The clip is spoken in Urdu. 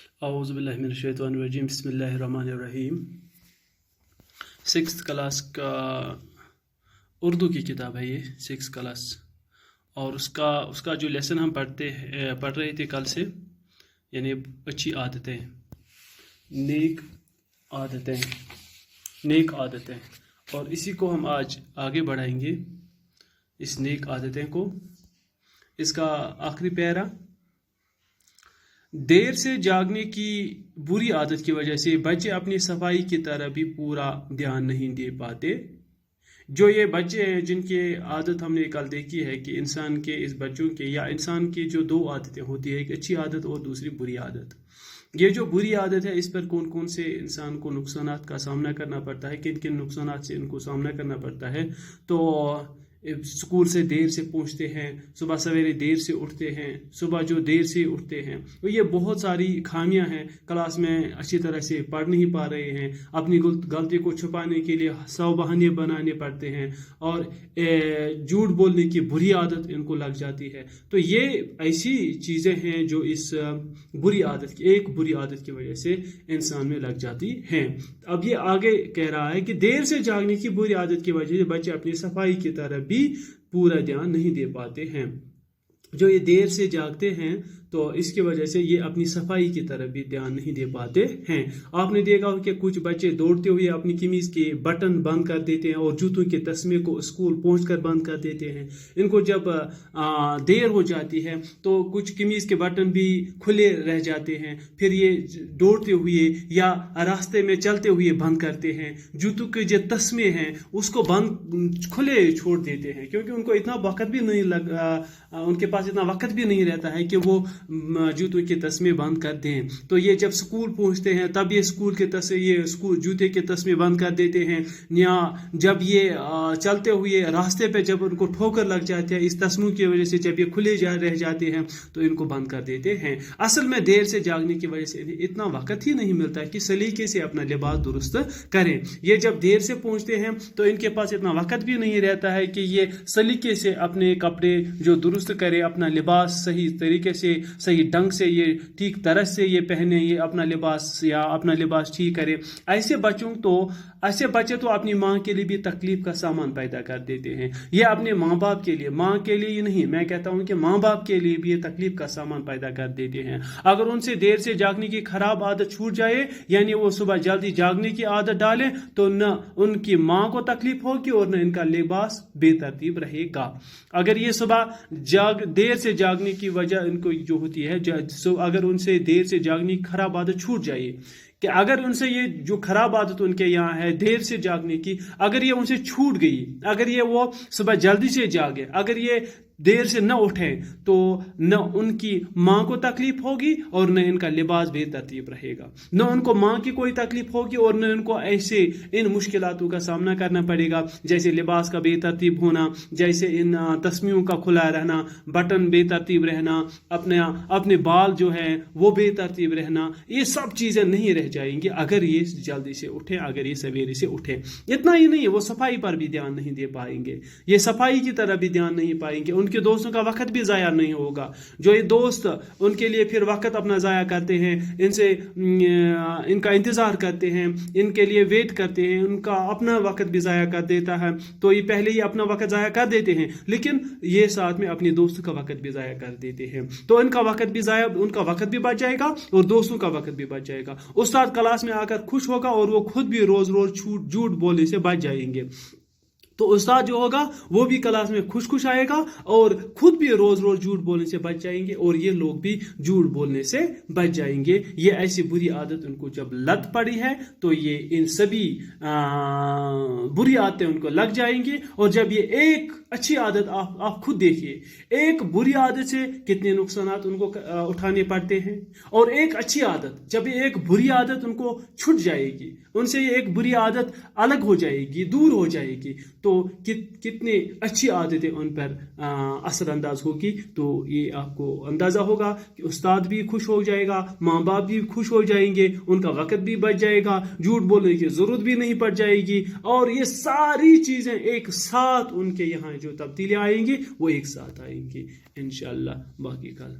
اعوذ باللہ من الشیطان الرجیم بسم اللہ الرحمن الرحیم 6th کلاس کا اردو کی کتاب ہے یہ 6th کلاس، اور اس کا جو لیسن ہم پڑھ رہے تھے کل سے، یعنی اچھی عادتیں، نیک عادتیں، اور اسی کو ہم آج آگے بڑھائیں گے، اس نیک عادتیں کو۔ اس کا آخری پیرا، دیر سے جاگنے کی بری عادت کی وجہ سے بچے اپنی صفائی کی طرف بھی پورا دھیان نہیں دے پاتے۔ جو یہ بچے ہیں جن کی عادت ہم نے کل دیکھی ہے کہ انسان کے اس بچوں کے یا انسان کی جو دو عادتیں ہوتی ہیں، ایک اچھی عادت اور دوسری بری عادت۔ یہ جو بری عادت ہے، اس پر کون کون سے انسان کو نقصانات کا سامنا کرنا پڑتا ہے، کن کن نقصانات سے ان کو سامنا کرنا پڑتا ہے۔ تو اسکول سے دیر سے پہنچتے ہیں، صبح سویرے دیر سے اٹھتے ہیں، صبح جو دیر سے اٹھتے ہیں، تو یہ بہت ساری خامیاں ہیں۔ کلاس میں اچھی طرح سے پڑھ نہیں پا رہے ہیں، اپنی غلطی کو چھپانے کے لیے 100 بہانے بنانے پڑتے ہیں، اور جھوٹ بولنے کی بری عادت ان کو لگ جاتی ہے۔ تو یہ ایسی چیزیں ہیں جو اس بری عادت کی وجہ سے انسان میں لگ جاتی ہیں۔ اب یہ آگے کہہ رہا ہے کہ دیر سے جاگنے کی بری عادت کی وجہ سے بچے اپنی صفائی کی طرف بھی پورا دھیان نہیں دے پاتے ہیں۔ جو یہ دیر سے جاگتے ہیں تو اس کی وجہ سے یہ اپنی صفائی کی طرف بھی دھیان نہیں دے پاتے ہیں۔ آپ نے دیکھا ہو کہ کچھ بچے دوڑتے ہوئے اپنی قمیض کے بٹن بند کر دیتے ہیں اور جوتوں کے تسمے کو اسکول پہنچ کر بند کر دیتے ہیں۔ ان کو جب دیر ہو جاتی ہے تو کچھ قمیض کے بٹن بھی کھلے رہ جاتے ہیں، پھر یہ دوڑتے ہوئے یا راستے میں چلتے ہوئے بند کرتے ہیں۔ جوتوں کے جو تسمے ہیں اس کو بند کھلے چھوڑ دیتے ہیں، کیونکہ ان کو اتنا وقت بھی نہیں ان کے پاس اتنا وقت بھی نہیں رہتا ہے کہ وہ جوتوں کے تسمے بند کر دیں۔ تو یہ جب اسکول پہنچتے ہیں تب یہ جوتے کے تسمے بند کر دیتے ہیں، یا جب یہ چلتے ہوئے راستے پہ جب ان کو ٹھوکر لگ جاتی ہے اس تسموں کی وجہ سے، جب یہ کھلے رہ جاتے ہیں تو ان کو بند کر دیتے ہیں۔ اصل میں دیر سے جاگنے کی وجہ سے انہیں اتنا وقت ہی نہیں ملتا کہ سلیقے سے اپنا لباس درست کریں۔ یہ جب دیر سے پہنچتے ہیں تو ان کے پاس اتنا وقت بھی نہیں رہتا ہے کہ یہ سلیقے سے اپنے کپڑے جو درست کرے، اپنا لباس صحیح طریقے سے، صحیح ڈھنگ سے، یہ ٹھیک طرح سے یہ پہنے، یہ اپنا لباس ٹھیک کرے۔ ایسے بچے تو اپنی ماں کے لیے بھی تکلیف کا سامان پیدا کر دیتے ہیں۔ یہ اپنے ماں باپ کے لیے ہی نہیں، میں کہتا ہوں کہ ماں باپ کے لیے بھی یہ تکلیف کا سامان پیدا کر دیتے ہیں۔ اگر ان سے دیر سے جاگنے کی خراب عادت چھوٹ جائے، یعنی وہ صبح جلدی جاگنے کی عادت ڈالیں، تو نہ ان کی ماں کو تکلیف ہوگی اور نہ ان کا لباس بے ترتیب رہے گا۔ اگر یہ صبح دیر سے جاگنے کی وجہ ان کو جو ہوتی ہے، اگر ان سے دیر سے جاگنے کی خراب عادت چھوٹ جائے، کہ اگر ان سے یہ جو خراب عادت ان کے یہاں ہے دیر سے جاگنے کی، اگر یہ ان سے چھوٹ گئی، اگر یہ وہ صبح جلدی سے جاگے، اگر یہ دیر سے نہ اٹھیں، تو نہ ان کی ماں کو تکلیف ہوگی اور نہ ان کا لباس بے ترتیب رہے گا، نہ ان کو ماں کی کوئی تکلیف ہوگی اور نہ ان کو ایسے ان مشکلاتوں کا سامنا کرنا پڑے گا، جیسے لباس کا بے ترتیب ہونا، جیسے ان تسمیوں کا کھلا رہنا، بٹن بے ترتیب رہنا، اپنے بال جو ہے وہ بے ترتیب رہنا۔ یہ سب چیزیں نہیں رہ جائیں گی اگر یہ جلدی سے اٹھیں، اگر یہ سویرے سے اٹھیں۔ اتنا ہی نہیں، وہ صفائی پر بھی دھیان نہیں دے پائیں گے، یہ صفائی کی طرف بھی دھیان نہیں پائیں گے، ان کے دوستوں کا وقت بھی ضائع نہیں ہوگا۔ جو یہ دوست ان کے لیے پھر وقت اپنا ضائع کرتے ہیں، ان کا انتظار کرتے ہیں، ان کے لیے ویٹ کرتے ہیں، ان کا اپنا وقت بھی ضائع کر دیتا ہے، تو یہ پہلے ہی اپنا وقت ضائع کر دیتے ہیں، لیکن یہ ساتھ میں اپنے دوستوں کا وقت بھی ضائع کر دیتے ہیں، تو ان کا وقت بھی بچ جائے گا اور دوستوں کا وقت بھی بچ جائے گا۔ استاد کلاس میں آ کر خوش ہوگا اور وہ خود بھی روز جھوٹ بولنے سے بچ جائیں گے۔ تو استاد جو ہوگا وہ بھی کلاس میں خوش آئے گا اور خود بھی روز جھوٹ بولنے سے بچ جائیں گے، اور یہ لوگ بھی جھوٹ بولنے سے بچ جائیں گے۔ یہ ایسی بری عادت ان کو جب لت پڑی ہے تو یہ ان سبھی بری عادتیں ان کو لگ جائیں گی، اور جب یہ ایک اچھی عادت آپ خود دیکھیے، ایک بری عادت سے کتنے نقصانات ان کو اٹھانے پڑتے ہیں، اور ایک اچھی عادت، جب یہ ایک بری عادت ان کو چھٹ جائے گی، ان سے یہ ایک بری عادت الگ ہو جائے گی، دور ہو جائے گی، تو کتنی اچھی عادتیں ان پر اثر انداز ہوگی۔ تو یہ آپ کو اندازہ ہوگا کہ استاد بھی خوش ہو جائے گا، ماں باپ بھی خوش ہو جائیں گے، ان کا وقت بھی بچ جائے گا، جھوٹ بولنے کی ضرورت بھی نہیں پڑ جائے گی، اور یہ ساری چیزیں ایک ساتھ ان کے یہاں جو تبدیلیاں آئیں گی وہ ایک ساتھ آئیں گی انشاءاللہ۔ باقی کل